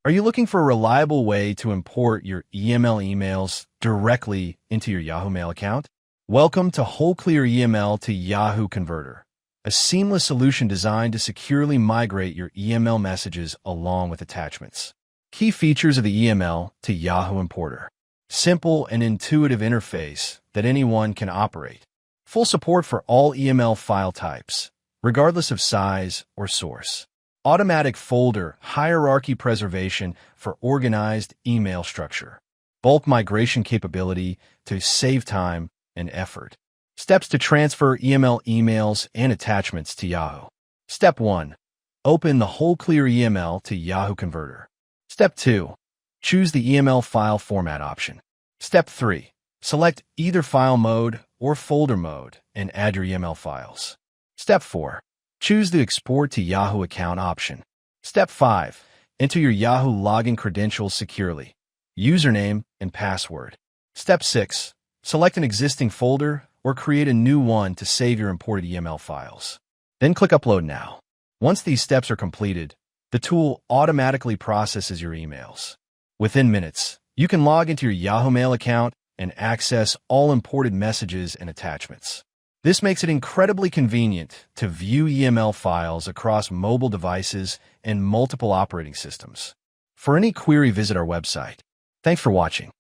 Are you looking for a reliable way to import your EML emails directly into your Yahoo Mail account? Welcome to Wholeclear EML to Yahoo Converter, a seamless solution designed to securely migrate your EML messages along with attachments. Key features of the EML to Yahoo Importer. Simple and intuitive interface that anyone can operate. Full support for all EML file types, regardless of size or source. Automatic folder hierarchy preservation for organized email structure. Bulk migration capability to save time and effort. Steps to transfer EML emails and attachments to Yahoo. Step 1. Open the Wholeclear EML to Yahoo Converter. Step 2. Choose the EML file format option. Step 3. Select either file mode or folder mode and add your EML files. Step 4. Choose the Export to Yahoo account option. Step 5. Enter your Yahoo login credentials securely, username and password. Step 6. Select an existing folder or create a new one to save your imported EML files. Then click Upload Now. Once these steps are completed, the tool automatically processes your emails. Within minutes, you can log into your Yahoo Mail account and access all imported messages and attachments. This makes it incredibly convenient to view EML files across mobile devices and multiple operating systems. For any query, visit our website. Thanks for watching.